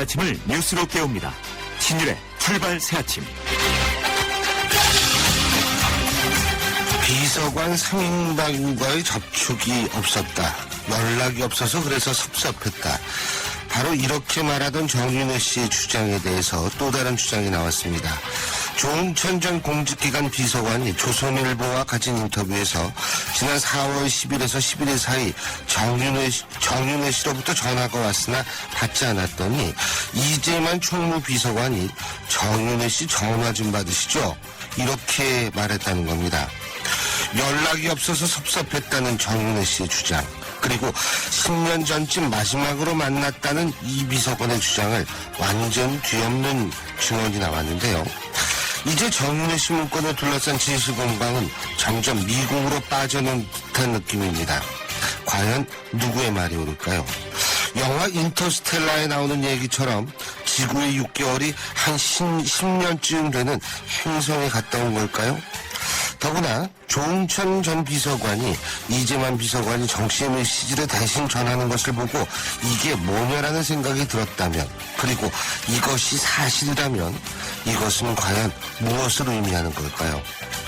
아침을 뉴스로 깨웁니다. 신율의 출발 새아침. 비서관 상임당과의 접촉이 없었다. 연락이 없어서 그래서 섭섭했다. 바로 이렇게 말하던 정윤회 씨의 주장에 대해서 또 다른 주장이 나왔습니다. 조응천 전 공직기관 비서관이 조선일보와 가진 인터뷰에서 지난 4월 10일에서 11일 사이 정윤회 씨로부터 전화가 왔으나 받지 않았더니 이재만 총무비서관이 정윤회 씨 전화 좀 받으시죠? 이렇게 말했다는 겁니다. 연락이 없어서 섭섭했다는 정윤회 씨의 주장, 그리고 10년 전쯤 마지막으로 만났다는 이 비서관의 주장을 완전 뒤엎는 증언이 나왔는데요. 이제 정윤회 씨 문건을 둘러싼 진실공방은 점점 미궁으로 빠져는 듯한 느낌입니다. 과연 누구의 말이 옳을까요? 영화 인터스텔라에 나오는 얘기처럼 지구의 6개월이 한 10년쯤 되는 행성에 갔다 온 걸까요? 더구나 조응천 전 비서관이 이재만 비서관이 정치의 메시지를 대신 전하는 것을 보고 이게 뭐냐라는 생각이 들었다면, 그리고 이것이 사실이라면 이것은 과연 무엇을 의미하는 걸까요?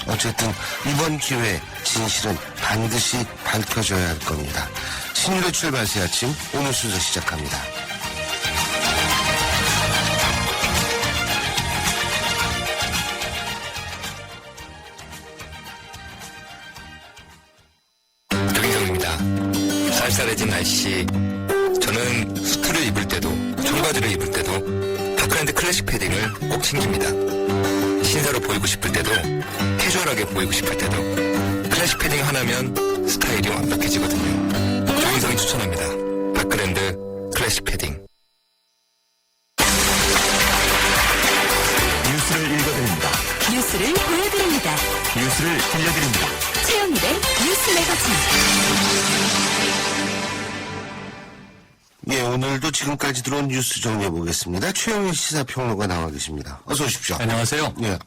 어쨌든 이번 기회에 진실은 반드시 밝혀져야 할 겁니다. 신율의 출발 새 아침, 오늘 순서 시작합니다. 쌀쌀해진 날씨, 저는 수트를 입을 때도 청바지를 입을 때도 다크랜드 클래식 패딩을 꼭 챙깁니다. 신사로 보이고 싶을 때도 캐주얼하게 보이고 싶을 때도 클래식 패딩 하나면 스타일이 완벽해지거든요. 조인성이 추천합니다. 다크랜드 클래식 패딩. 뉴스를 읽어드립니다. 뉴스를 보여드립니다. 뉴스를 들려드립니다. 최영일의 뉴스 매거진. 예, 오늘도 지금까지 들어온 뉴스 정리해보겠습니다. 최영일 시사평론가 나와 계십니다. 어서 오십시오. 안녕하세요. 예,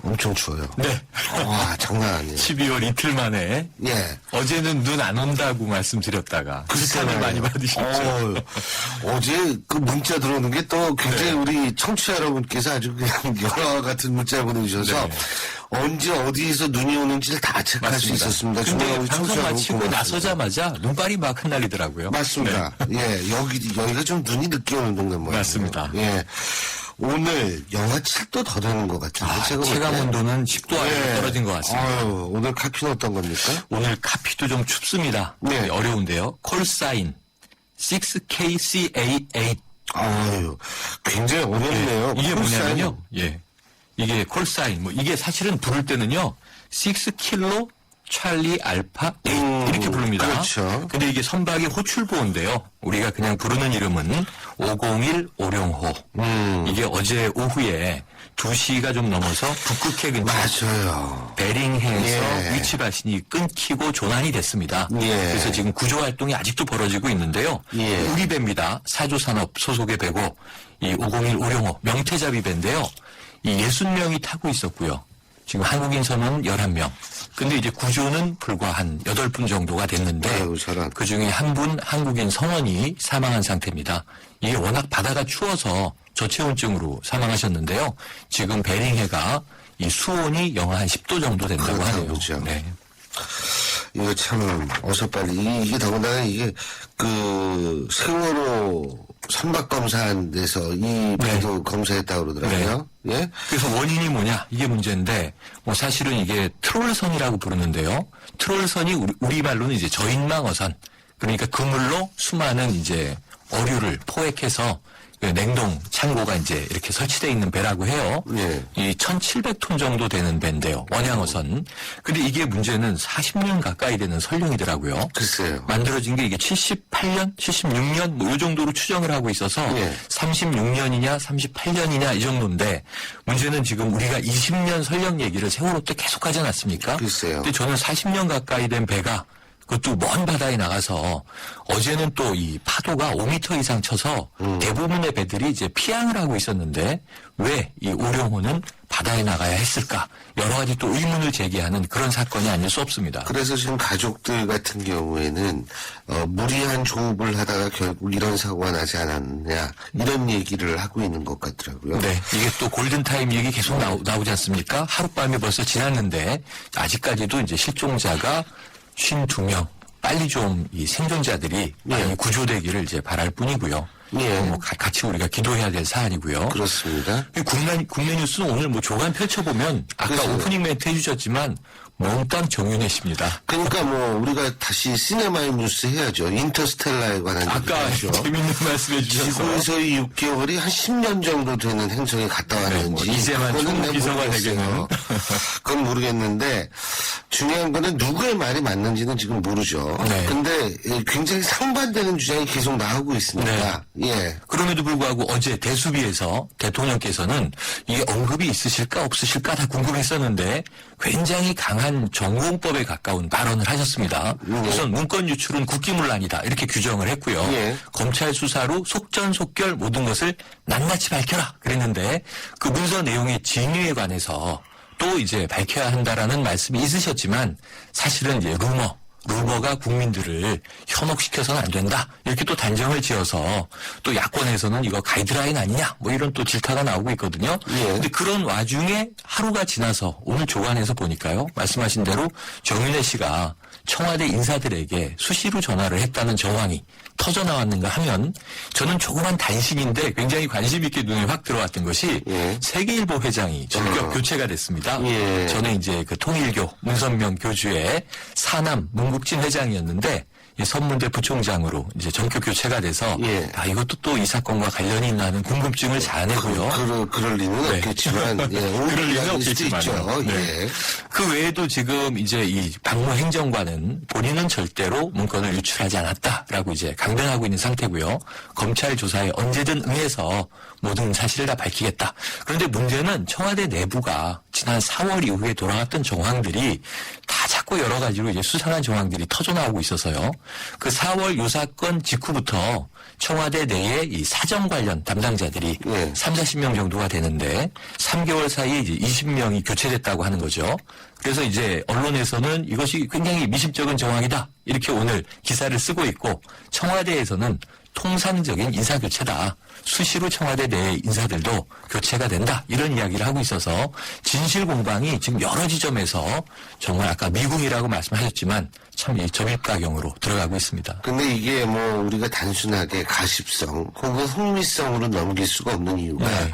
엄청 추워요. 네. 와, 장난 아니에요. 12월 이틀 만에. 예. 어제는 눈 안 온다고 말씀드렸다가. 비슷함을 많이 받으셨죠. 어제 그 문자 들어오는 게 또 굉장히 네. 우리 청취자 여러분께서 아주 그냥 영화 같은 문자를 보내주셔서 네. 언제 어디에서 눈이 오는지를 다 체크할 수 있었습니다. 근데 정말 우리 방송 청취자 여러분 마치고 고맙습니다. 나서자마자 눈발이 막 흩날리더라고요. 맞습니다. 예, 여기가 좀 눈이 늦게 오는 동네 모양이에요. 맞습니다. 예. 오늘 영하 7도 더 되는 것 같은데. 제가 볼 체감 때. 온도는 10도 아래로 예. 떨어진 것 같습니다. 아유, 오늘 카피는 어떤 겁니까? 오늘 카피도 좀 춥습니다. 네. 어려운데요. 콜사인 6KCA8. 아유, 굉장히 어렵네요. 이게 콜사인. 뭐냐면요. 예. 이게 콜사인, 이게 사실은 부를 때는요. 6킬로 찰리 알파 8 이렇게 부릅니다. 그렇죠. 근데 이게 선박의 호출보호인데요. 우리가 그냥 부르는 이름은 501 오룡호. 이게 어제 오후에 2시가 좀 넘어서 북극해 근처 맞아요. 베링해에서 예. 위치 발신이 끊기고 조난이 됐습니다. 예. 그래서 지금 구조 활동이 아직도 벌어지고 있는데요. 예. 우리 배입니다. 사조산업 소속의 배고 이 501 오룡호 명태잡이 배인데요. 이 60명이 타고 있었고요. 지금 한국인 선원 11명. 근데 이제 구조는 불과 한 8분 정도가 됐는데 아이고, 저런. 그중에 한 분 한국인 선원이 사망한 상태입니다. 이게 워낙 바다가 추워서 저체온증으로 사망하셨는데요. 지금 베링해가 이 수온이 영하 한 10도 정도 된다고 그렇다고 하네요. 그러죠. 네. 이거 참, 어서 빨리. 이게 더군다나 이게, 세월호 선박검사한 데서 이 배도 검사했다고 그러더라고요. 예? 그래서 원인이 뭐냐 이게 문제인데 사실은 이게 트롤선이라고 부르는데요. 트롤선이 우리말로는 이제 저인망어선, 그러니까 그물로 수많은 이제 어류를 포획해서 냉동 창고가 이제 이렇게 설치되어 있는 배라고 해요. 예. 이 1,700톤 정도 되는 배인데요. 원양어선. 근데 이게 문제는 40년 가까이 되는 설령이더라고요. 글쎄요. 만들어진 게 이게 78년, 76년 이 정도로 추정을 하고 있어서 예. 36년이냐 38년이냐 이 정도인데, 문제는 지금 우리가 20년 설령 얘기를 세월호 때 계속 하지 않았습니까? 글쎄요. 근데 저는 40년 가까이 된 배가 그것도 먼 바다에 나가서 어제는 또 이 파도가 5m 이상 쳐서 대부분의 배들이 이제 피항을 하고 있었는데 왜 이 오룡호는 바다에 나가야 했을까? 여러 가지 또 의문을 제기하는 그런 사건이 아닐 수 없습니다. 그래서 지금 가족들 같은 경우에는 무리한 조업을 하다가 결국 이런 사고가 나지 않았느냐 이런 얘기를 하고 있는 것 같더라고요. 네, 이게 또 골든타임 얘기 계속 나오지 않습니까? 하룻밤이 벌써 지났는데 아직까지도 이제 실종자가 52명. 빨리 좀 이 생존자들이 많이 구조되기를 이제 바랄 뿐이고요. 예. 뭐 같이 우리가 기도해야 될 사안이고요. 그렇습니다. 국내 뉴스는 오늘 뭐 조간 펼쳐보면 아까 그래서- 오프닝 멘트 해주셨지만 몽땅 정윤혜 씨입니다. 그러니까 뭐 우리가 다시 시네마의 뉴스 해야죠. 인터스텔라에 관한 아까 얘기죠. 재밌는 말씀해 주셔서 지구에서의 6개월이 한 10년 정도 되는 행성에 갔다 왔는지 뭐 이제만 그거는 총무 내가 비서가 모르겠어요. 되겠는. 그건 모르겠는데 중요한 거는 누구의 말이 맞는지는 지금 모르죠. 네. 근데 굉장히 상반되는 주장이 계속 나오고 있으니까 예. 그럼에도 불구하고 어제 대수비에서 대통령께서는 이게 언급이 있으실까 없으실까 다 궁금했었는데 굉장히 강한 전공법에 가까운 발언을 하셨습니다. 우선 문건 유출은 국기문란이다 이렇게 규정을 했고요. 예. 검찰 수사로 속전속결 모든 것을 낱낱이 밝혀라 그랬는데 그 문서 내용의 진위에 관해서 또 이제 밝혀야 한다라는 말씀이 있으셨지만 사실은 이제 루머가 국민들을 현혹시켜서는 안 된다. 이렇게 또 단정을 지어서 또 야권에서는 이거 가이드라인 아니냐. 뭐 이런 또 질타가 나오고 있거든요. 예. 근데 그런 와중에 하루가 지나서 오늘 조간에서 보니까요. 말씀하신 대로 정윤혜 씨가 청와대 인사들에게 수시로 전화를 했다는 정황이 터져 나왔는가 하면 저는 조그만 단신인데 굉장히 관심 있게 눈에 확 들어왔던 것이 예. 세계일보 회장이 전격 교체가 됐습니다. 예. 저는 이제 그 통일교 문선명 교주의 사남 문국진 회장이었는데 이 선문대 부총장으로 이제 전격 교체가 돼서 예. 이것도 또 이 사건과 관련이 있나 하는 궁금증을 자아내고요. 그럴 리는 네. 없겠지만 예. 그럴 리는 수도 없겠지만 있죠. 네. 예. 그 외에도 지금 이제 이 박모 행정관은 본인은 절대로 문건을 유출하지 않았다라고 이제 강변하고 있는 상태고요. 검찰 조사에 언제든 응해서 모든 사실을 다 밝히겠다. 그런데 문제는 청와대 내부가 지난 4월 이후에 돌아왔던 정황들이 다 자꾸 여러 가지로 이제 수상한 정황들이 터져 나오고 있어서요. 그 4월 요 사건 직후부터 청와대 내에 이 사정 관련 담당자들이 네. 30-40명 정도가 되는데 3개월 사이에 이제 20명이 교체됐다고 하는 거죠. 그래서 이제 언론에서는 이것이 굉장히 미심쩍은 정황이다. 이렇게 오늘 기사를 쓰고 있고 청와대에서는 통상적인 인사교체다. 수시로 청와대 내 인사들도 교체가 된다. 이런 이야기를 하고 있어서 진실 공방이 지금 여러 지점에서 정말 아까 미궁이라고 말씀하셨지만 참 이 점입가경으로 들어가고 있습니다. 근데 이게 뭐 우리가 단순하게 가십성 혹은 흥미성으로 넘길 수가 없는 이유가 네.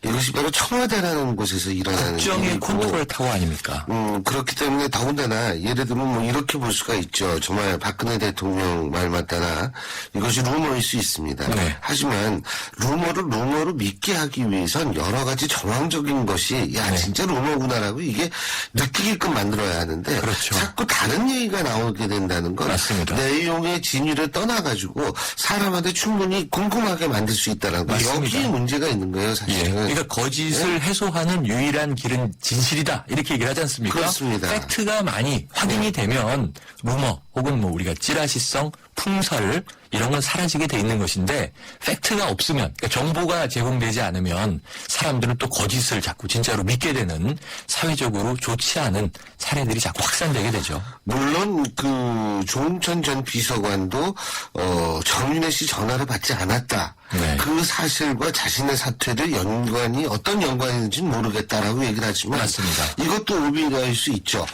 이것이 바로 청와대라는 곳에서 일어나는 국정의 일이고 컨트롤 타워 아닙니까? 그렇기 때문에 더군다나 예를 들면 뭐 이렇게 볼 수가 있죠. 정말 박근혜 대통령 말 맞다나 이것이 루머일 수 있습니다. 네. 하지만 루머로 믿게 하기 위해선 여러 가지 정황적인 것이 야 네. 진짜 루머구나라고 이게 느끼게끔 만들어야 하는데 그렇죠. 자꾸 다른 얘기가 나오게 된다는 건 맞습니다. 내용의 진위를 떠나가지고 사람한테 충분히 궁금하게 만들 수 있다는 거. 맞습니다. 여기에 문제가 있는 거예요, 예. 사실은. 그러니까 거짓을 해소하는 유일한 길은 진실이다. 이렇게 얘기를 하지 않습니까? 그렇습니다. 팩트가 많이 확인이 되면 루머 혹은 뭐 우리가 찌라시성, 풍설 이런 건 사라지게 돼 있는 것인데 팩트가 없으면 그러니까 정보가 제공되지 않으면 사람들은 또 거짓을 자꾸 진짜로 믿게 되는 사회적으로 좋지 않은 사례들이 자꾸 확산되게 되죠. 물론 그 조응천 전 비서관도 정윤혜 씨 전화를 받지 않았다. 네. 그 사실과 자신의 사퇴를 어떤 연관이 있는지는 모르겠다라고 얘기를 하지만 맞습니다. 이것도 오비일 수 있죠.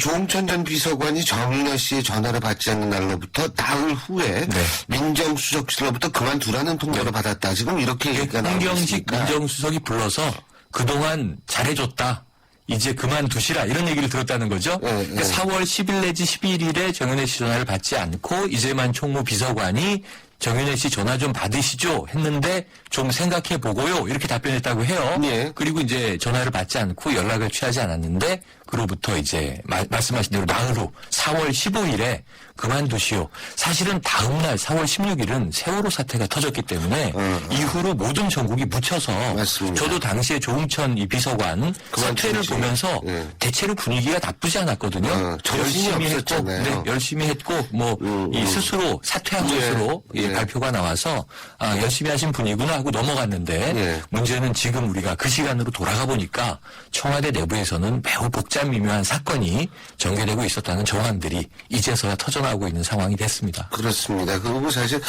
조응천 전 비서관이 정윤혜 씨의 전화를 받지 않는 날로부터 나흘 후에 네. 민정수석실로부터 그만두라는 통보를 받았다. 지금 이렇게 얘기가 나오고 홍경식 있으니까. 민정수석이 불러서 그동안 잘해줬다. 이제 그만두시라 이런 얘기를 들었다는 거죠. 그러니까 4월 10일 내지 11일에 정윤혜 씨 전화를 받지 않고 이재만 총무 비서관이 정윤혜 씨 전화 좀 받으시죠 했는데 좀 생각해 보고요 이렇게 답변했다고 해요. 예. 그리고 이제 전화를 받지 않고 연락을 취하지 않았는데 그로부터 이제 말씀하신 대로 나흘 후 4월 15일에 그만두시오. 사실은 다음 날 4월 16일은 세월호 사태가 터졌기 때문에 이후로 모든 전국이 묻혀서 맞습니다. 저도 당시에 조응천 이 비서관 사태를 그만두지. 보면서 예. 대체로 분위기가 나쁘지 않았거든요. 정신이 열심히 했고, 없었잖아요. 네, 열심히 했고 뭐 이 스스로 사퇴한 예. 것으로 예. 발표가 나와서 열심히 하신 분이구나 하고 넘어갔는데 예. 문제는 지금 우리가 그 시간으로 돌아가 보니까 청와대 내부에서는 매우 복잡 미묘한 사건이 전개되고 있었다는 정황들이 이제서야 터져나오고 있는 상황이 됐습니다. 그렇습니다. 그리고 사실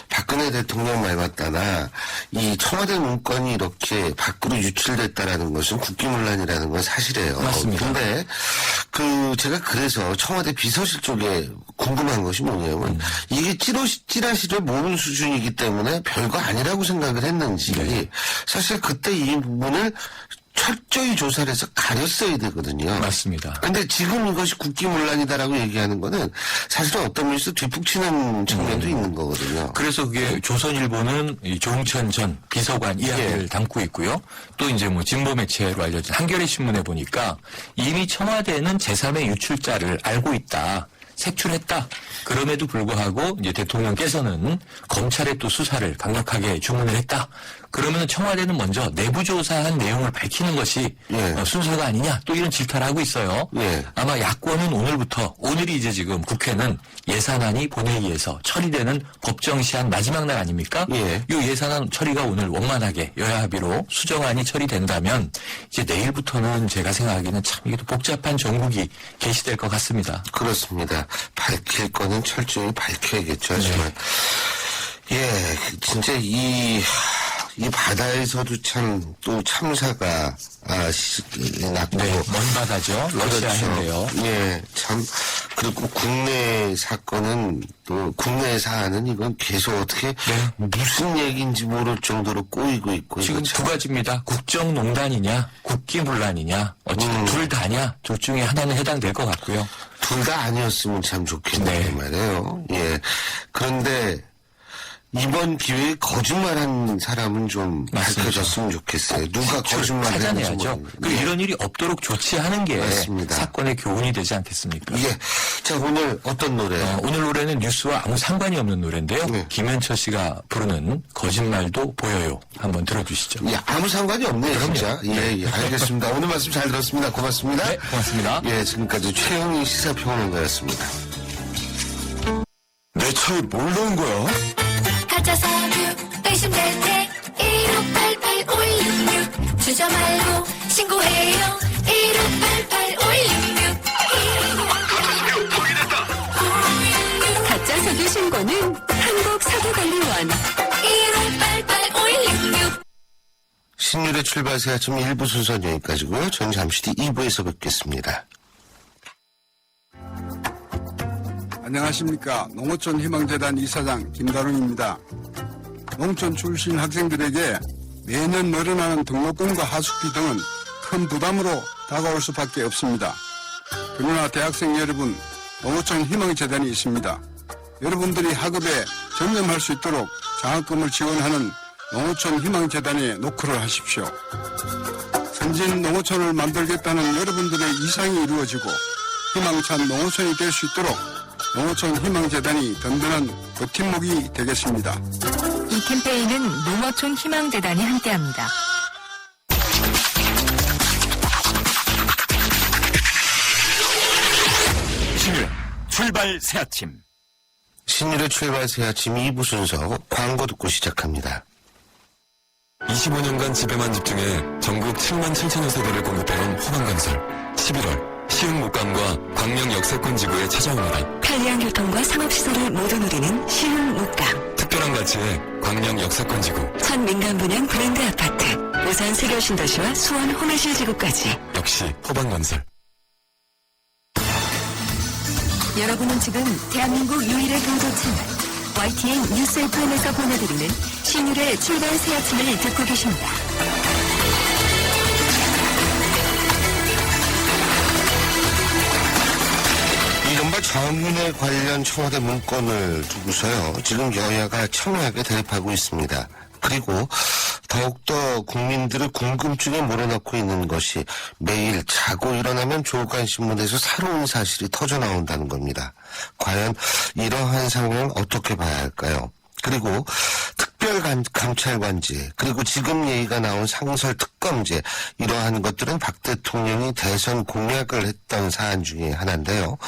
박근혜 대통령 말 맞다나 이 청와대 문건이 이렇게 밖으로 유출됐다라는 것은 국기문란이라는 건 사실이에요. 맞습니다. 근데 제가 그래서 청와대 비서실 쪽에 궁금한 것이 뭐냐면 이게 찌라시를 모으는 수준이기 때문에 별거 아니라고 생각을 했는지 네. 사실 그때 이 부분을 철저히 조사를 해서 가렸어야 되거든요. 맞습니다. 근데 지금 이것이 국기문란이다라고 얘기하는 거는 사실은 어떤 면에서 뒷북치는 측면도 있는 거거든요. 그래서 그게 조선일보는 이 조홍천 전 비서관 이야기를 예. 담고 있고요. 또 이제 뭐 진보 매체로 알려진 한겨레 신문에 보니까 이미 청와대는 제3의 유출자를 알고 있다. 색출했다. 그럼에도 불구하고 이제 대통령께서는 검찰의 또 수사를 강력하게 주문을 했다. 그러면 청와대는 먼저 내부 조사한 내용을 밝히는 것이 예. 순서가 아니냐. 또 이런 질타를 하고 있어요. 예. 아마 야권은 오늘이 이제 지금 국회는 예산안이 본회의에서 처리되는 법정 시한 마지막 날 아닙니까? 예. 이 예산안 처리가 오늘 원만하게 여야 합의로 수정안이 처리된다면 이제 내일부터는 제가 생각하기에는 참 이게 또 복잡한 정국이 개시될 것 같습니다. 그렇습니다. 밝힐 거는 철저히 밝혀야겠죠. 하지만 예, 진짜 이 바다에서도 참 또 참사가 났고 네, 먼 바다죠. 러시아인데요. 그렇죠. 예, 참 그리고 국내 사건은 또 국내 사안은 이건 계속 어떻게 무슨 얘기인지 모를 정도로 꼬이고 있고 지금 이거 두 참 가지입니다. 국정농단이냐, 국기문란이냐, 어쨌든 둘 다냐, 둘 중에 하나는 해당될 것 같고요. 둘 다 아니었으면 참 좋겠네요. 네. 말이에요. 예. 그런데 이번 기회에 거짓말한 사람은 좀 맞습니다. 밝혀졌으면 좋겠어요. 누가 거짓말을 했는지 찾아내야죠. 모르겠는데. 그 이런 일이 없도록 조치하는 게 맞습니다. 사건의 교훈이 되지 않겠습니까? 예. 자, 오늘 어떤 노래? 오늘 노래는 뉴스와 아무 상관이 없는 노래인데요. 네. 김현철 씨가 부르는 거짓말도 보여요. 한번 들어주시죠. 예, 아무 상관이 없네요, 진짜. 예, 예, 알겠습니다. 오늘 말씀 잘 들었습니다. 고맙습니다. 네, 고맙습니다. 예, 지금까지 최영희 시사평론가였습니다. 내 차에 뭘 넣은 거야? 가짜 사주 의심될 때 1588-516 주저 말고 신고해요 1588-516 가짜 사기 신고는 한국사기관리원 1588-516 신율의 출발 새 아침 1부 순서는 여기까지고요. 전 잠시 뒤 2부에서 뵙겠습니다. 안녕하십니까. 농어촌 희망재단 이사장 김다롱입니다. 농촌 출신 학생들에게 매년 늘어나는 등록금과 하숙비 등은 큰 부담으로 다가올 수밖에 없습니다. 그러나 대학생 여러분, 농어촌 희망재단이 있습니다. 여러분들이 학업에 전념할 수 있도록 장학금을 지원하는 농어촌 희망재단에 노크를 하십시오. 선진 농어촌을 만들겠다는 여러분들의 이상이 이루어지고 희망찬 농어촌이 될 수 있도록 농어촌 희망재단이 든든한 버팀목이 되겠습니다. 이 캠페인은 농어촌 희망재단이 함께합니다. 신유의 출발 새 아침. 신율의 출발 새 아침 2부 순서 광고 듣고 시작합니다. 25년간 집에만 집중해 전국 7만 7천여 세대를 공급해온 호반건설 11월 시흥 목감과 광명 역세권 지구에 찾아옵니다. 편리한 교통과 상업시설을 모두 누리는 시흥 목감. 특별한 가치의 광명 역세권 지구. 첫 민간 분양 브랜드 아파트. 우선 세교 신도시와 수원 호메실 지구까지. 역시 호반건설. 여러분은 지금 대한민국 유일의 경제 채널 YTN 뉴스 FM에서 보내드리는 신율의 출발 새 아침을 듣고 계십니다. 이른바 정윤회 관련 청와대 문건을 두고서요. 지금 여야가 청약에 대립하고 있습니다. 그리고 더욱더 국민들을 궁금증에 몰아넣고 있는 것이 매일 자고 일어나면 조간신문에서 새로운 사실이 터져나온다는 겁니다. 과연 이러한 상황을 어떻게 봐야 할까요? 그리고 특별감찰관제, 그리고 지금 얘기가 나온 상설특검제, 이러한 것들은 박 대통령이 대선 공약을 했던 사안 중에 하나인데요.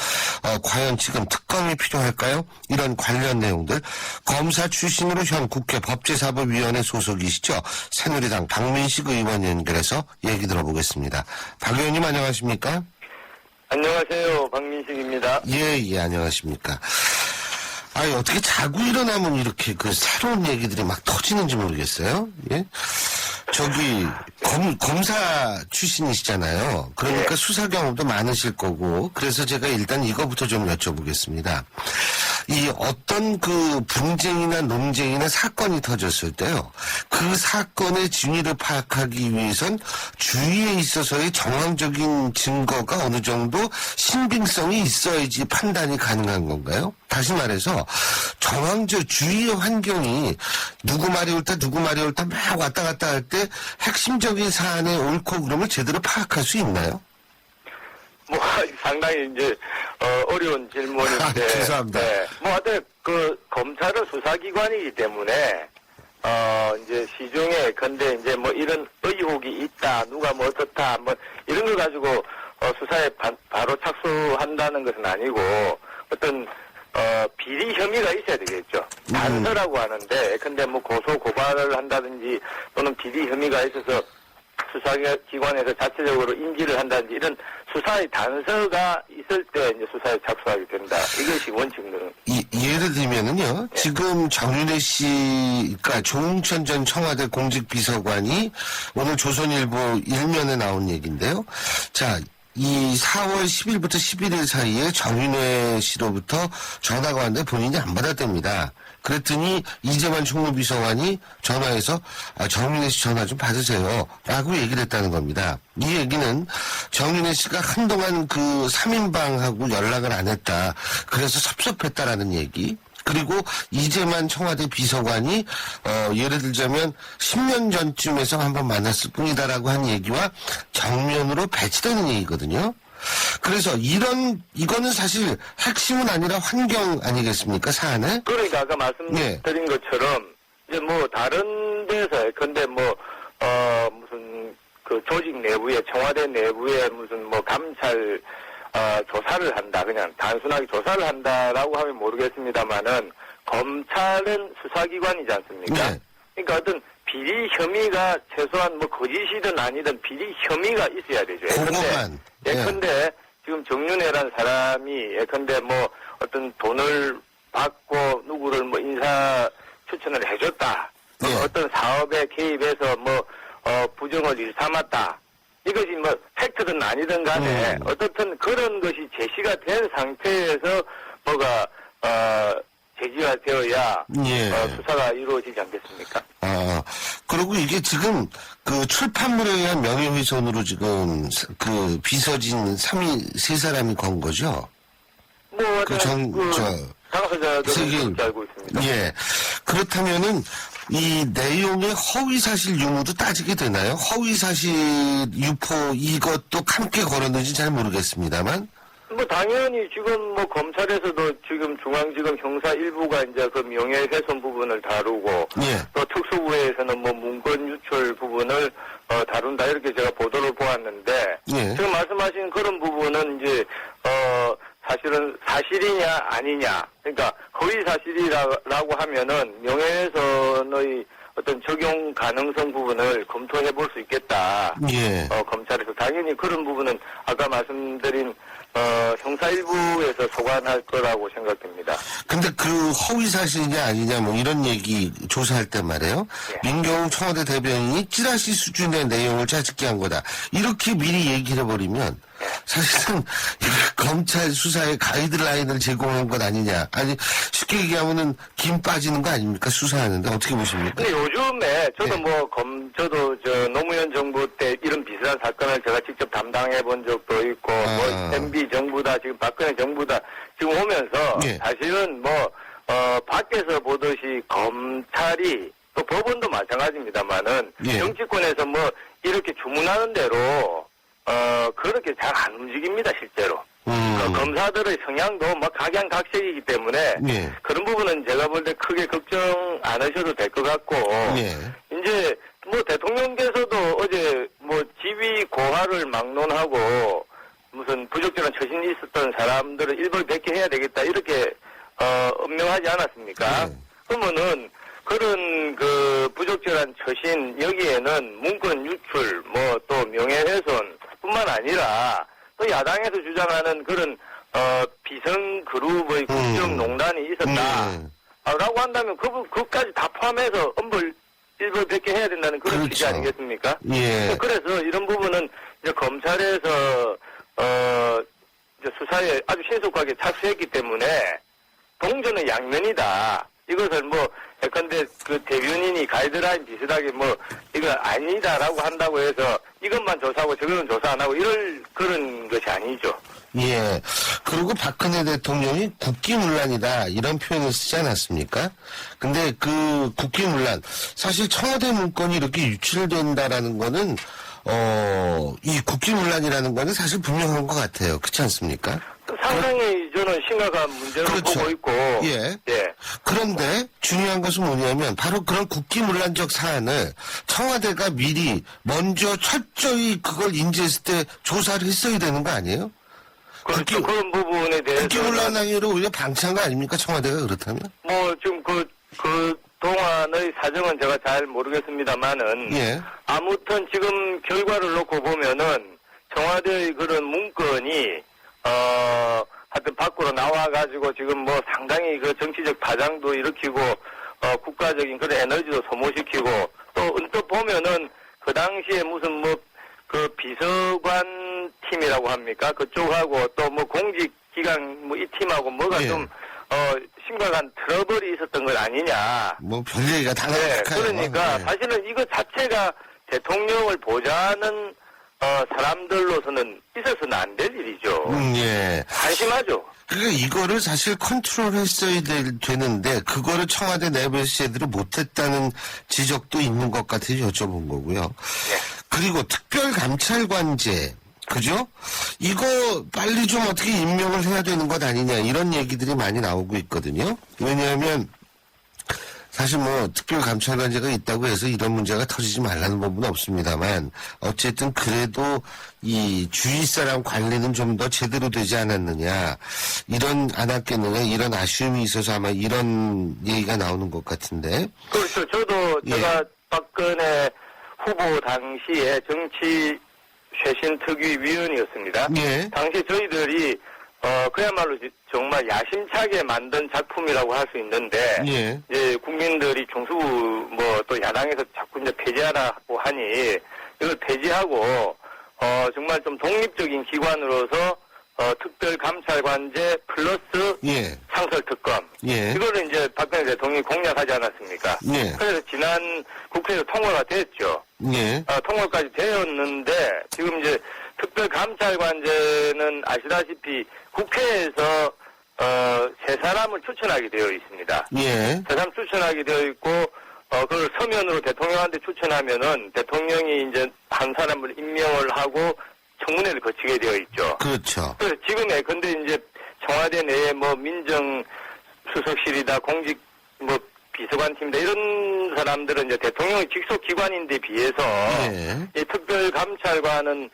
과연 지금 특검이 필요할까요? 이런 관련 내용들 검사 출신으로 현 국회 법제사법위원회 소속이시죠. 새누리당 박민식 의원 연결해서 얘기 들어보겠습니다. 박 의원님 안녕하십니까? 안녕하세요. 박민식입니다. 예, 안녕하십니까? 아니, 어떻게 자고 일어나면 이렇게 그 새로운 얘기들이 막 터지는지 모르겠어요. 예? 저기, 검사 출신이시잖아요. 그러니까 수사 경험도 많으실 거고, 그래서 제가 일단 이거부터 좀 여쭤보겠습니다. 이 어떤 그 분쟁이나 논쟁이나 사건이 터졌을 때요. 그 사건의 진위를 파악하기 위해선 주의에 있어서의 정황적인 증거가 어느 정도 신빙성이 있어야지 판단이 가능한 건가요? 다시 말해서 정황적 주위의 환경이 누구 말이 옳다 누구 말이 옳다 막 왔다 갔다 할 때 핵심적인 사안의 옳고 그름을 제대로 파악할 수 있나요? 뭐 상당히 이제 어려운 질문인데. 죄송합니다. 네. 뭐 하여튼 그 검찰은 수사기관이기 때문에 이제 시중에 근데 이제 뭐 이런 의혹이 있다 누가 뭐 어떻다 뭐 이런 걸 가지고 수사에 바로 착수한다는 것은 아니고 어떤 비리 혐의가 있어야 되겠죠. 단서라고 하는데 근데 뭐 고소 고발을 한다든지 또는 비리 혐의가 있어서 수사기관에서 자체적으로 인지를 한다든지 이런 수사의 단서가 있을 때 이제 수사에 착수하게 된다. 이것이 원칙은. 예를 들면은요, 지금 정윤회 씨가 조응천 전 청와대 공직비서관이 오늘 조선일보 일면에 나온 얘기인데요. 자, 이 4월 10일부터 11일 사이에 정윤회 씨로부터 전화가 왔는데 본인이 안 받았답니다. 그랬더니 이재만 총무비서관이 전화해서 정윤회 씨 전화 좀 받으세요 라고 얘기를 했다는 겁니다. 이 얘기는 정윤회 씨가 한동안 그 3인방하고 연락을 안 했다. 그래서 섭섭했다라는 얘기. 그리고 이재만 청와대 비서관이 예를 들자면 10년 전쯤에서 한번 만났을 뿐이다라고 한 얘기와 정면으로 배치되는 얘기거든요. 그래서 이거는 사실 핵심은 아니라 환경 아니겠습니까, 사안에? 그러니까 아까 말씀드린 것처럼 이제 뭐 다른 데서 근데 뭐 무슨 그 조직 내부에 청와대 내부에 무슨 뭐 감찰 조사를 한다 그냥 단순하게 조사를 한다라고 하면 모르겠습니다만은 검찰은 수사기관이지 않습니까? 네. 그러니까 어떤 비리 혐의가 최소한 뭐 거짓이든 아니든 비리 혐의가 있어야 되죠. 그거만. 예컨대 지금 정윤회라는 사람이 예컨대 뭐 어떤 돈을 받고 누구를 뭐 인사 추천을 해줬다. 네. 어떤 사업에 개입해서 뭐 부정을 일삼았다. 이것이 뭐 팩트든 아니든 간에 어떻든 그런 것이 제시가 된 상태에서 뭐가 제기가 되어야 수사가 이루어지지 않겠습니까? 그리고 이게 지금 그 출판물에 의한 명예훼손으로 지금 그 비서진 세 사람이 건 거죠? 뭐 당사자들은 그렇게 알고 있습니다. 예. 그렇다면은 이 내용의 허위사실 유무도 따지게 되나요? 허위사실 유포 이것도 함께 걸었는지 잘 모르겠습니다만. 뭐 당연히 지금 뭐 검찰에서도 지금 중앙지검 형사 일부가 이제 그 명예훼손 부분을 다루고 또 특수부에서는 뭐 문건 유출 부분을 다룬다 이렇게 제가 보도를 보았는데 지금 말씀하신 그런 부분은 이제 사실은 사실이냐 아니냐 그러니까 허위 사실이라고 하면은 명예훼손의 어떤 적용 가능성 부분을 검토해 볼 수 있겠다. 검찰에서 당연히 그런 부분은 아까 말씀드린 형사 일부에서 소관할 거라고 생각됩니다. 근데 그 허위 사실이냐 아니냐 뭐 이런 얘기 조사할 때 말이에요. 민경욱 청와대 대변인이 찌라시 수준의 내용을 짜집기 한 거다. 이렇게 미리 얘기를 해버리면 사실상 검찰 수사에 가이드라인을 제공한 것 아니냐. 아니 쉽게 얘기하면은 김 빠지는 거 아닙니까? 수사하는데 어떻게 보십니까? 근데 요즘에 저도 저도 노무현 정부 때 이런 비슷한 사건을 제가 직접 담당해 본 적도 있고 뭐 MB 정부다 지금 박근혜 정부다 지금 오면서 사실은 뭐 밖에서 보듯이 검찰이 또 법원도 마찬가지입니다만은 정치권에서 뭐 이렇게 주문하는 대로 그렇게 잘 안 움직입니다 실제로. 검사들의 성향도 뭐 각양각색이기 때문에 그런 부분은 제가 볼 때 크게 걱정 안 하셔도 될 것 같고 이제 뭐 대통령께서도 어제 뭐 지위 고하를 막론하고 무슨 부적절한 처신이 있었던 사람들을 일벌백계 해야 되겠다 이렇게 엄명하지 않았습니까? 그러면은 그런 그 부적절한 처신 여기에는 문건 유출 뭐 또 명예훼손뿐만 아니라 또 야당에서 주장하는 그런 비선 그룹의 국정농단이 있었다. 라고 한다면 그것까지 다 포함해서 일벌백계 해야 된다는 그런 취지 아니겠습니까? 예. 그래서 이런 부분은 이제 검찰에서 이제 수사에 아주 신속하게 착수했기 때문에 동전의 양면이다. 이것을 뭐 예컨대 그 대변인이 가이드라인 비슷하게 뭐 이거 아니다라고 한다고 해서 이것만 조사하고 저거는 조사 안 하고 이럴 그런 것이 아니죠. 예. 그리고 박근혜 대통령이 국기문란이다 이런 표현을 쓰지 않았습니까? 근데 그 국기문란 사실 청와대 문건이 이렇게 유출된다라는 거는 이 국기문란이라는 거는 사실 분명한 것 같아요. 그렇지 않습니까? 상당히 저는 심각한 문제로 그렇죠. 보고 있고. 예. 예. 그런데 중요한 것은 뭐냐면 바로 그런 국기문란적 사안을 청와대가 미리 먼저 철저히 그걸 인지했을 때 조사를 했어야 되는 거 아니에요? 그렇죠. 그런 부분에 대해서. 국기문란 행위를 오히려 방치한 거 아닙니까? 청와대가 그렇다면? 뭐 지금 그 동안의 사정은 제가 잘 모르겠습니다만은. 예. 아무튼 지금 결과를 놓고 보면은 청와대의 그런 문건이 하여튼 밖으로 나와가지고 지금 뭐 상당히 그 정치적 파장도 일으키고, 국가적인 그런 에너지도 소모시키고, 또 언뜻 보면은 그 당시에 무슨 뭐, 그 비서관 팀이라고 합니까? 그쪽하고 또 뭐 공직기관 뭐 이 팀하고 뭐가 예. 좀, 심각한 트러블이 있었던 것 아니냐. 뭐 별 얘기가 다 네, 나와요. 그러니까 사실은 이거 자체가 대통령을 보좌하는 사람들로서는 있어서는 안 될 일이죠. 예. 한심하죠. 그러니까 이거를 사실 컨트롤했어야 되는데 그거를 청와대 내부에서 제대로 못했다는 지적도 있는 것 같아서 여쭤본 거고요. 네. 그리고 특별감찰관제 그죠? 이거 빨리 좀 어떻게 임명을 해야 되는 것 아니냐 이런 얘기들이 많이 나오고 있거든요. 왜냐하면 사실 뭐 특별감찰관제가 있다고 해서 이런 문제가 터지지 말라는 법은 없습니다만 어쨌든 그래도 이 주위 사람 관리는 좀 더 제대로 되지 않았느냐 이런 않았겠느냐 이런 아쉬움이 있어서 아마 이런 얘기가 나오는 것 같은데. 그렇죠. 저도 제가 박근혜 후보 당시에 정치 쇄신 특위 위원이었습니다. 예. 당시 저희들이 그야말로 정말 야심차게 만든 작품이라고 할 수 있는데, 예. 이제 국민들이 중수부 뭐 또 야당에서 자꾸 이제 폐지하라고 하니, 이걸 폐지하고, 정말 좀 독립적인 기관으로서, 특별감찰관제 플러스 예. 상설특검. 예. 이거를 이제 박근혜 대통령이 공약하지 않았습니까? 예. 그래서 지난 국회에서 통과가 됐죠. 예. 통과까지 되었는데, 지금 이제 특별감찰관제는 아시다시피 국회에서 세 사람을 추천하게 되어 있습니다. 예. 세 사람 추천하게 되어 있고 그걸 서면으로 대통령한테 추천하면은 대통령이 이제 한 사람을 임명을 하고 청문회를 거치게 되어 있죠. 그렇죠. 그래서 지금에 근데 이제 청와대 내에 뭐 민정수석실이다 공직 뭐 비서관팀이다 이런 사람들은 이제 대통령의 직속 기관인데 비해서 예. 이 특별감찰관은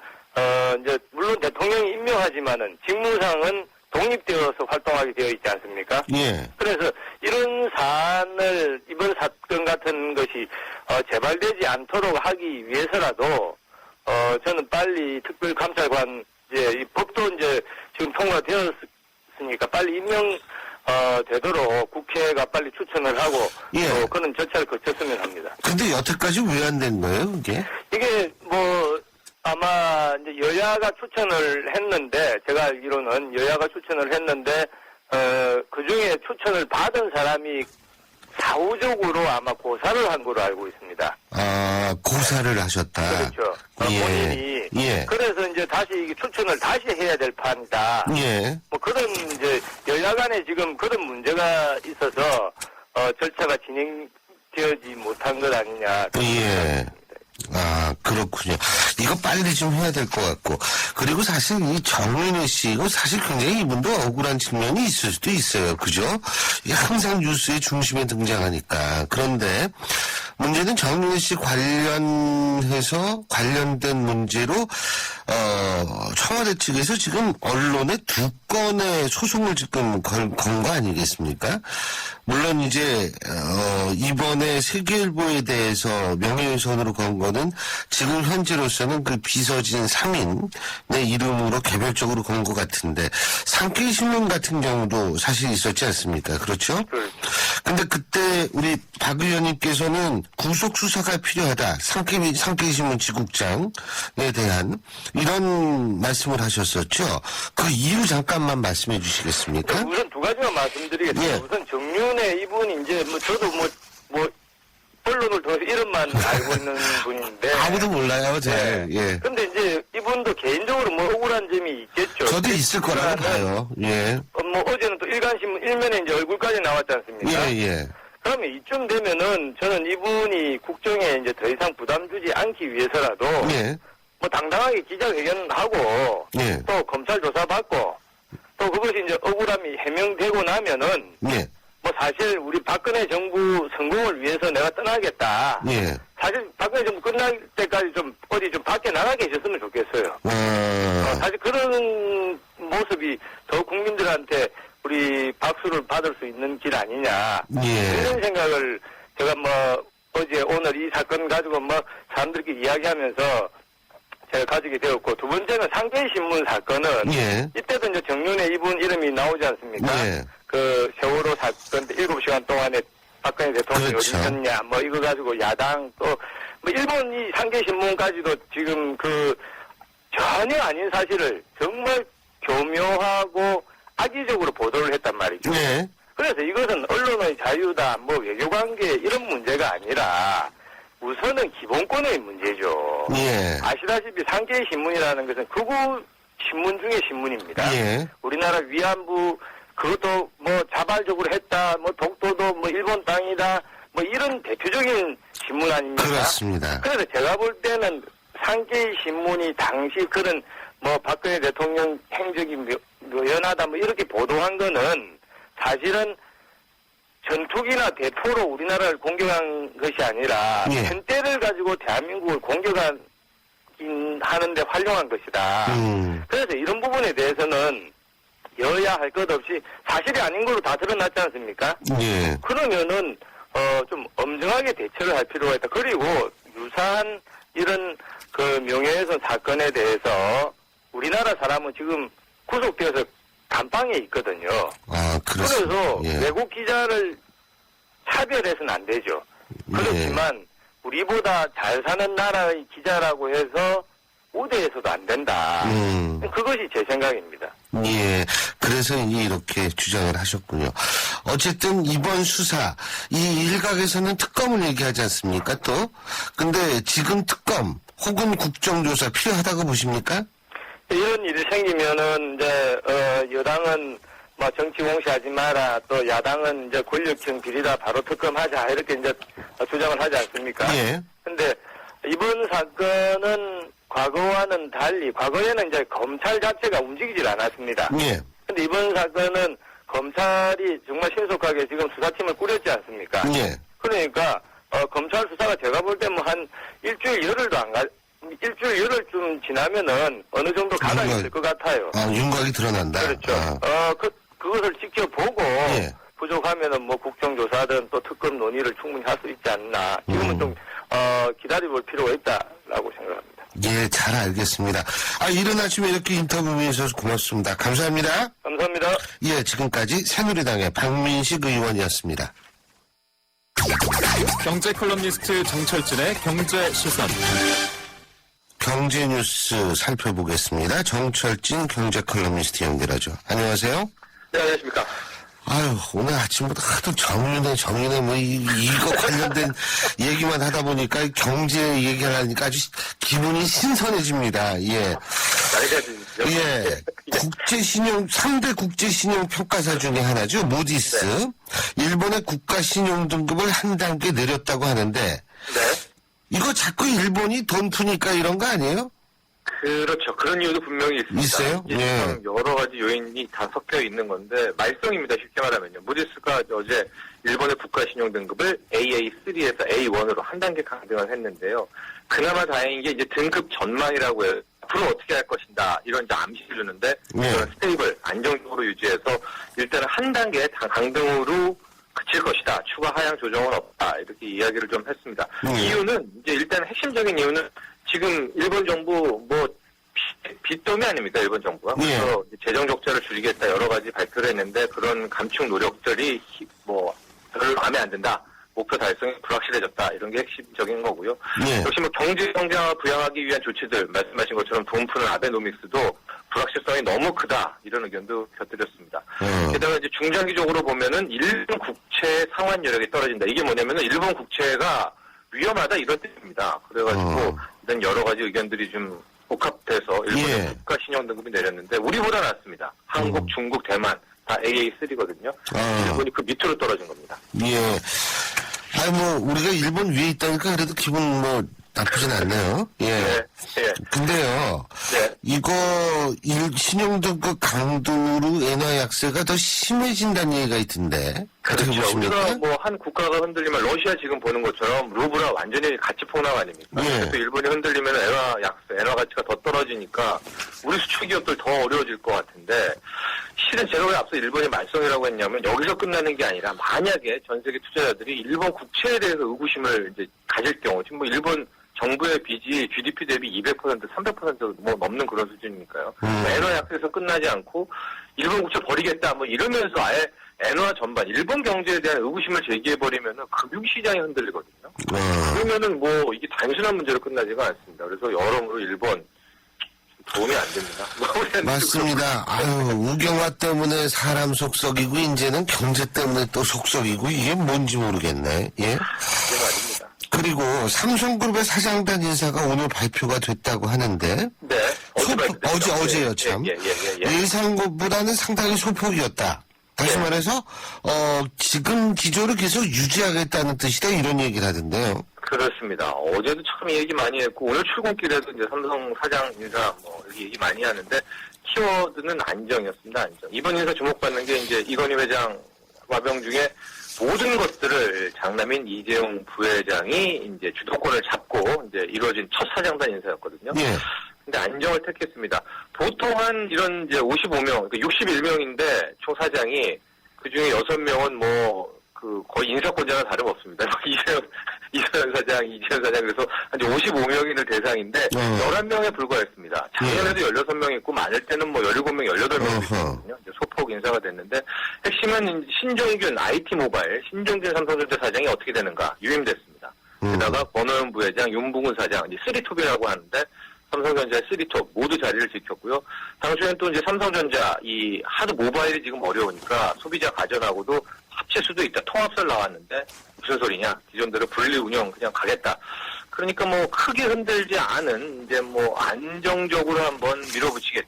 이제 물론 대통령이 임명하지만은 직무상은 독립되어서 활동하게 되어 있지 않습니까? 예. 그래서 이런 사안을 이번 사건 같은 것이 재발되지 않도록 하기 위해서라도 저는 빨리 특별감찰관 이제 이 법도 이제 지금 통과되었으니까 빨리 임명 되도록 국회가 빨리 추천을 하고 예. 또 그런 절차를 거쳤으면 합니다. 근데 여태까지 왜 안 된 거예요, 그게? 이게 뭐 아마 이제 여야가 추천을 했는데 제가 알기로는 여야가 추천을 했는데 그 중에 추천을 받은 사람이 사후적으로 아마 고사를 한 걸로 알고 있습니다. 아, 고사를 하셨다. 그렇죠. 예. 본인이 예. 그래서 이제 다시 이게 추천을 다시 해야 될 판이다. 예. 뭐 그런 이제 여야 간에 지금 그런 문제가 있어서 절차가 진행되지 못한 것 아니냐. 예. 아, 그렇군요. 이거 빨리 좀 해야 될 것 같고. 그리고 사실 이 정윤회 씨, 이거 사실 굉장히 이분도 억울한 측면이 있을 수도 있어요. 그죠? 이게 항상 뉴스의 중심에 등장하니까. 그런데 문제는 정윤회 씨 관련된 문제로 청와대 측에서 지금 언론에 2건의 소송을 지금 건 거 아니겠습니까? 물론 이제 이번에 세계일보에 대해서 명예훼손으로 건 거는 지금 현재로서는 그 비서진 상인의 이름으로 개별적으로 건 것 같은데 상계신문 같은 경우도 사실 있었지 않습니까? 그렇죠? 근데 그때 우리 박 의원님께서는 구속 수사가 필요하다. 상계신문 지국장에 대한 이런 말씀을 하셨었죠. 그 이유 잠깐만 말씀해 주시겠습니까? 우선 두 가지만 말씀드리겠습니다. 예. 우선 정윤회 이분이 이제 저도 언론을 통해서 이름만 알고 있는 분인데. 아무도 몰라요, 제. 예. 근데 이제 이분도 개인적으로 억울한 점이 있겠죠. 저도 있을 거라고 봐요. 예. 어제는 또 일간신문 일면에 이제 얼굴까지 나왔지 않습니까? 예. 그러면 이쯤 되면은 저는 이분이 국정에 이제 더 이상 부담 주지 않기 위해서라도. 예. 당당하게 기자회견하고. 예. 또 검찰 조사 받고. 또 그것이 이제 억울함이 해명되고 나면은. 예. 사실 우리 박근혜 정부 성공을 위해서 내가 떠나겠다. 예. 사실 박근혜 정부 끝날 때까지 어디 밖에 나가 계셨으면 좋겠어요. 사실 그런 모습이 더 국민들한테 우리 박수를 받을 수 있는 길 아니냐. 예. 이런 생각을 제가 어제 오늘 이 사건 가지고 사람들끼리 이야기하면서 제가 가지게 되었고, 두 번째는 상계신문 사건은 예. 이때도 이제 정윤회 이분 이름이 나오지 않습니까? 예. 그 세월호 사건 때 7시간 동안에 박근혜 대통령이 그렇죠. 어디 있었냐, 이거 가지고 야당 또 일본 이 상계신문까지도 지금 전혀 아닌 사실을 정말 교묘하고 악의적으로 보도를 했단 말이죠. 네. 그래서 이것은 언론의 자유다, 외교관계 이런 문제가 아니라 우선은 기본권의 문제죠. 예. 아시다시피 상계신문이라는 것은 극우 신문 중의 신문입니다. 예. 우리나라 위안부 그것도 자발적으로 했다, 독도도 일본 땅이다, 이런 대표적인 신문 아닙니까? 그렇습니다. 그래서 제가 볼 때는 상계신문이 당시 그런 박근혜 대통령 행적이 묘연하다 이렇게 보도한 거는 사실은 전투기나 대포로 우리나라를 공격한 것이 아니라 예. 편대를 가지고 대한민국을 공격하는데 활용한 것이다. 그래서 이런 부분에 대해서는 여야 할 것 없이 사실이 아닌 걸로 다 드러났지 않습니까? 예. 그러면은 좀 엄정하게 대처를 할 필요가 있다. 그리고 유사한 이런 명예훼손 사건에 대해서 우리나라 사람은 지금 구속되어서 감방에 있거든요. 아, 그렇습니다. 그래서 예. 외국 기자를 차별해서는 안 되죠. 그렇지만 우리보다 잘 사는 나라의 기자라고 해서 우대해서도 안 된다. 그것이 제 생각입니다. 예. 그래서 이렇게 주장을 하셨군요. 어쨌든 이번 수사, 이 일각에서는 특검을 얘기하지 않습니까, 또? 근데 지금 특검 혹은 국정조사 필요하다고 보십니까? 이런 일이 생기면은 이제 여당은 정치 공시하지 마라, 또 야당은 이제 권력형 비리다 바로 특검하자 이렇게 이제 주장을 하지 않습니까? 예. 근데 이번 사건은 과거와는 달리 과거에는 이제 검찰 자체가 움직이질 않았습니다. 예. 근데 이번 사건은 검찰이 정말 신속하게 지금 수사팀을 꾸렸지 않습니까? 예. 그러니까 검찰 수사가 제가 볼 때 한 일주일 열흘쯤 지나면은 어느 정도 가닥이 될 것 같아요. 윤곽이 드러난다. 그렇죠. 그것을 지켜보고 예. 부족하면은 국정조사든 또 특검 논의를 충분히 할 수 있지 않나. 지금은 좀 기다려볼 필요가 있다라고 생각합니다. 예, 잘 알겠습니다. 이른 아침에 이렇게 인터뷰해 주셔서 고맙습니다. 감사합니다. 감사합니다. 예, 지금까지 새누리당의 박민식 의원이었습니다. 경제 컬럼니스트 정철진의 경제 시선. 경제 뉴스 살펴보겠습니다. 정철진 경제 컬럼니스트 연결하죠. 안녕하세요. 네, 안녕하십니까. 오늘 아침부터 하도 정윤회 이거 관련된 얘기만 하다 보니까 경제 얘기를 하니까 아주 기분이 신선해집니다. 예. 예. 국제신용, 3대 국제신용 평가사 중에 하나죠. 모디스. 네. 일본의 국가신용 등급을 한 단계 내렸다고 하는데. 네. 이거 자꾸 일본이 돈 푸니까 이런 거 아니에요? 그렇죠. 그런 이유도 분명히 있습니다. 있어요? 이게 예. 참 여러 가지 요인이 다 섞여 있는 건데 말썽입니다. 쉽게 말하면요. 무디스가 어제 일본의 국가신용 등급을 AA3에서 A1으로 한 단계 강등을 했는데요. 그나마 다행인 게 이제 등급 전망이라고 해요. 앞으로 어떻게 할 것인가 이런 이제 암시를 주는데 네. 그런 스테이블 안정적으로 유지해서 일단은 한 단계 강등으로 그칠 것이다. 추가 하향 조정은 없다. 이렇게 이야기를 좀 했습니다. 이유는 이제 일단 핵심적인 이유는 지금 일본 정부 뭐 빚더미 아닙니까? 일본 정부가. 그래서 재정 적자를 줄이겠다 여러 가지 발표를 했는데 그런 감축 노력들이 뭐 별로 마음에 안 든다. 목표 달성이 불확실해졌다. 이런 게 핵심적인 거고요. 역시 뭐 경제 성장을 부양하기 위한 조치들 말씀하신 것처럼 돈 푸는 아베노믹스도 불확실성이 너무 크다. 이런 의견도 곁들였습니다. 게다가 이제 중장기적으로 보면은 일본 국채 상환 여력이 떨어진다. 이게 뭐냐면은 일본 국채가 위험하다 이런 뜻입니다. 그래가지고 이런 여러 가지 의견들이 좀 복합돼서 일본의 국가 신용 등급이 내렸는데 우리보다 낫습니다. 한국, 중국, 대만 다 AA3거든요. 일본이 그 밑으로 떨어진 겁니다. 예. 아니 뭐 우리가 일본 위에 있다니까 그래도 기분 뭐 나쁘진 않네요. 예. 네. 네. 근데요. 네. 이거 신용등급 강도로 엔화 약세가 더 심해진다는 얘기가 있던데. 어떻게 그렇죠. 보십니까? 우리가 뭐 한 국가가 흔들리면 러시아 지금 보는 것처럼 루브가 완전히 가치 폭락 아닙니까? 그래서 일본이 흔들리면 엔화 약세, 엔화 가치가 더 떨어지니까 우리 수출 기업들 더 어려워질 것 같은데 실은 제가 왜 앞서 일본이 말썽이라고 했냐면 여기서 끝나는 게 아니라 만약에 전 세계 투자자들이 일본 국채에 대해서 의구심을 이제 가질 경우 지금 뭐 일본 정부의 빚이 GDP 대비 200%, 300% 뭐 넘는 그런 수준이니까요. 엔화 약세에서 끝나지 않고 일본 국채 버리겠다 뭐 이러면서 아예 엔화 전반 일본 경제에 대한 의구심을 제기해버리면은 금융시장이 흔들리거든요. 그러면은 뭐 이게 단순한 문제로 끝나지가 않습니다. 그래서 여러모로 일본 도움이 안 됩니다. 맞습니다. 아유, 우경화 때문에 사람 속썩이고 이제는 경제 때문에 또 속썩이고 이게 뭔지 모르겠네. 예. 네, 말입니다. 그리고 삼성그룹의 사장단 인사가 오늘 발표가 됐다고 하는데 네. 어제요 참. 예상한 것보다는 상당히 소폭이었다. 다시 말해서 지금 기조를 계속 유지하겠다는 뜻이다 이런 얘기를 하던데요. 그렇습니다. 어제도 참 얘기 많이 했고 오늘 출근길에도 이제 삼성 사장 인사 뭐 이렇게 얘기 많이 하는데 키워드는 안정이었습니다. 안정. 이번 인사 주목받는 게 이제 이건희 회장 와병 중에 모든 것들을 장남인 이재용 부회장이 이제 주도권을 잡고 이제 이루어진 첫 사장단 인사였거든요. 예. 근데 안정을 택했습니다. 보통 한 이런 이제 55명, 61명인데 총 사장이 그 중에 6명은 뭐 거의 인사권자나 다름없습니다. 이서연 사장, 이재현 사장 그래서 한 55명인을 대상인데 11명에 불과했습니다. 작년에도 16명 있고 많을 때는 뭐 17명, 18명 있거든요. 소폭 인사가 됐는데 핵심은 신종균 IT 모바일, 신종균 삼성전자 사장이 어떻게 되는가 유임됐습니다. 게다가 권오현 부회장, 윤봉은 사장, 이제 3톱이라고 하는데 삼성전자의 3톱 모두 자리를 지켰고요. 당초에는 또 이제 삼성전자 이 하드 모바일이 지금 어려우니까 소비자 가전하고도 합칠 수도 있다. 통합설 나왔는데 무슨 소리냐. 기존대로 분리 운영 그냥 가겠다. 그러니까 뭐 크게 흔들지 않은 이제 뭐 안정적으로 한번 밀어붙이겠다.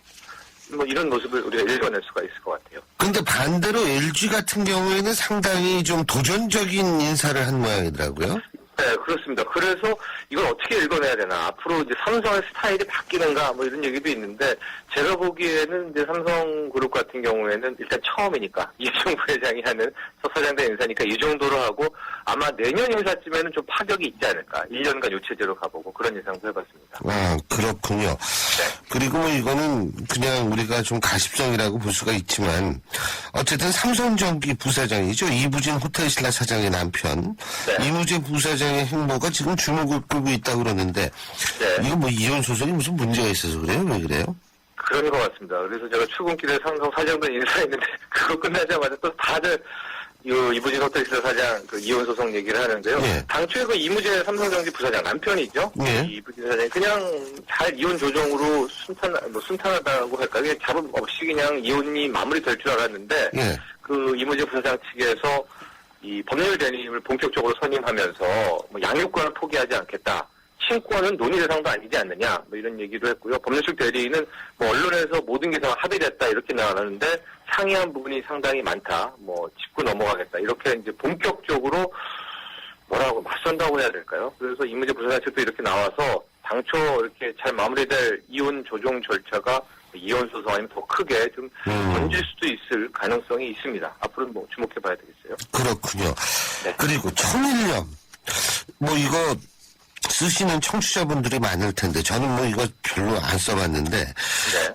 뭐 이런 모습을 우리가 읽어낼 수가 있을 것 같아요. 근데 반대로 LG 같은 경우에는 상당히 좀 도전적인 인사를 한 모양이더라고요. 네, 그렇습니다. 그래서 이걸 어떻게 읽어내야 되나. 앞으로 이제 삼성의 스타일이 바뀌는가, 뭐 이런 얘기도 있는데, 제가 보기에는 이제 삼성그룹 같은 경우에는 일단 처음이니까, 이재용 부회장이 하는 첫 사장된 인사니까 이 정도로 하고, 아마 내년 인사쯤에는 좀 파격이 있지 않을까. 1년간 요체제로 가보고 그런 예상도 해봤습니다. 아, 그렇군요. 네. 그리고 뭐 이거는 그냥 우리가 좀 가십성이라고 볼 수가 있지만, 어쨌든 삼성전기 부사장이죠. 이부진 호텔신라 사장의 남편. 네. 이무재 부사장의 행보가 지금 주목을 끌고 있다고 그러는데, 이거 뭐 이혼 소송이 무슨 문제가 있어서 그래요? 왜 그래요? 그런 것 같습니다. 그래서 제가 출근길에 삼성 사장단 인사했는데, 그거 끝나자마자 또 다들 이부진 호텔신라 사장 이혼 소송 얘기를 하는데요. 당초에 이무재 삼성전기 부사장 남편이죠. 이부진 사장이 그냥 잘 이혼 조정으로 순탄하다고 할까? 그냥 잡음 없이 그냥 이혼이 마무리될 줄 알았는데 이무재 부사장 측에서 이 법률 대리인을 본격적으로 선임하면서 뭐 양육권을 포기하지 않겠다. 친권은 논의 대상도 아니지 않느냐. 뭐 이런 얘기도 했고요. 법률 측 대리인은 뭐 언론에서 모든 게 다 합의됐다 이렇게 나왔는데 상이한 부분이 상당히 많다. 뭐 짚고 넘어가겠다. 이렇게 이제 본격적으로 뭐라고 맞선다고 해야 될까요? 그래서 이무재 부사장 측도 이렇게 나와서 당초 이렇게 잘 마무리될 이혼 조정 절차가 이혼 소송 아니면 더 크게 좀 번질 수도 있을 가능성이 있습니다. 앞으로는 뭐 주목해 봐야 되겠어요. 그렇군요. 네. 그리고 청일염. 뭐 이거 쓰시는 청취자분들이 많을 텐데 저는 뭐 이거 별로 안 써봤는데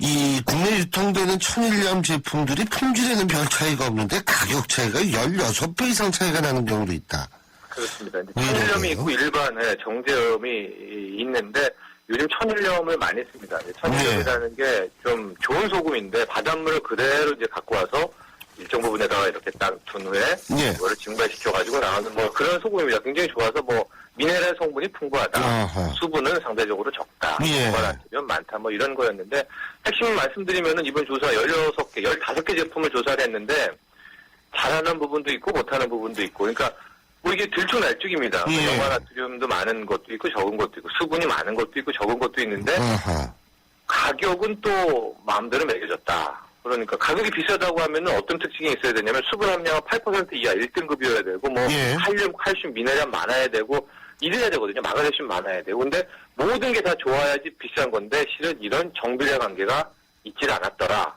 이 국내 유통되는 천일염 제품들이 품질에는 별 차이가 없는데 가격 차이가 16배 이상 차이가 나는 경우도 있다. 그렇습니다. 천일염이 있고 일반에 정제염이 있는데 요즘 천일염을 많이 씁니다. 천일염이라는 게 좀 좋은 소금인데 바닷물을 그대로 이제 갖고 와서 일정 부분에다가 이렇게 딱 둔 후에 그거를 증발시켜가지고 나오는 뭐 그런 소금입니다. 굉장히 좋아서 뭐 미네랄 성분이 풍부하다. 수분은 상대적으로 적다. 고관한테면 많다. 뭐 이런 거였는데 핵심을 말씀드리면은 이번 조사 16개, 15개 제품을 조사를 했는데 잘하는 부분도 있고 못하는 부분도 있고 그러니까 뭐 이게 들쭉날쭉입니다. 염화나트륨도 많은 것도 있고 적은 것도 있고 수분이 많은 것도 있고 적은 것도 있는데 가격은 또 마음대로 매겨졌다. 그러니까 가격이 비싸다고 하면은 어떤 특징이 있어야 되냐면 수분 함량은 8% 이하 1등급이어야 되고 뭐 칼륨, 칼슘, 미네랄 많아야 되고 이래야 되거든요. 마그네슘 많아야 되고 근데 모든 게 다 좋아야지 비싼 건데 실은 이런 정비례 관계가 있질 않았더라.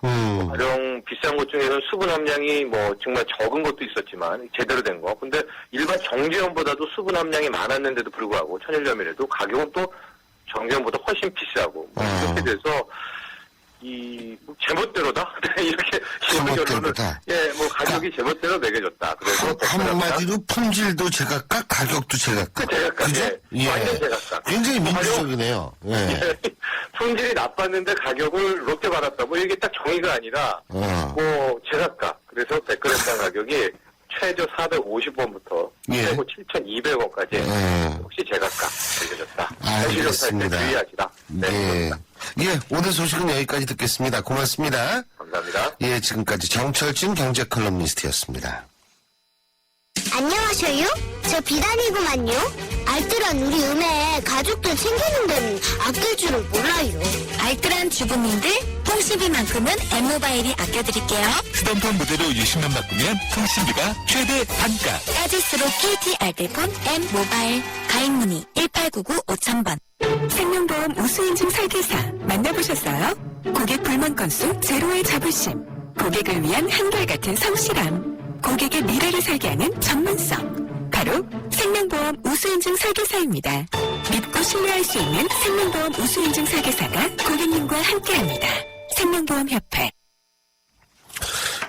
가령 비싼 것 중에는 수분 함량이 뭐 정말 적은 것도 있었지만 제대로 된 거. 근데 일반 정제염보다도 수분 함량이 많았는데도 불구하고 천일염이라도 가격은 또 정제염보다 훨씬 비싸고 뭐 이렇게 돼서 이 제멋대로다 이렇게 제멋대로다. 뭐 가격이 제멋대로 매겨졌다. 그래서 한마디로 품질도 제각각, 가격도 제각각. 제각각. 완전 제각각. 굉장히 민주적이네요. 품질이 나빴는데 가격을 롯데 받았다. 뭐 이게 딱 정의가 아니라 뭐 제각각. 그래서 100g당 가격이 최저 450원부터 최고 7,200원까지 혹시 제각각 매겨졌다. 알겠습니다. 주의하시라. 오늘 소식은 여기까지 듣겠습니다. 고맙습니다. 감사합니다. 지금까지 정철진 경제 컬럼니스트였습니다. 안녕하셔요? 저 비단이구만요. 알뜰한 우리 은혜 가족들 챙기는 데는 아낄 줄을 몰라요. 알뜰한 주부님들 통신비만큼은 M모바일이 아껴드릴게요. 휴대폰 무대로 60만 바꾸면 통신비가 최대 반가. 따질수록 KT 알뜰폰 M모바일 가입문의 1899-5000번. 생명보험 우수인증 설계사 만나보셨어요? 고객 불만 건수 제로의 자부심, 고객을 위한 한결같은 성실함, 고객의 미래를 설계하는 전문성, 바로 생명보험 우수인증 설계사입니다. 믿고 신뢰할 수 있는 생명보험 우수인증 설계사가 고객님과 함께합니다. 생명보험협회.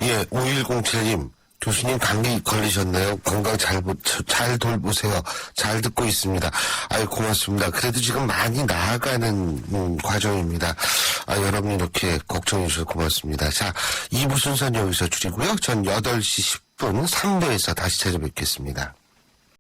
5107님 교수님 감기 걸리셨나요? 건강 잘 돌보세요. 잘 듣고 있습니다. 아유 고맙습니다. 그래도 지금 많이 나아가는 과정입니다. 여러분 이렇게 걱정해 주셔서 고맙습니다. 자, 2부 순서는 여기서 줄이고요. 전 8시 10분 3부에서 다시 찾아뵙겠습니다.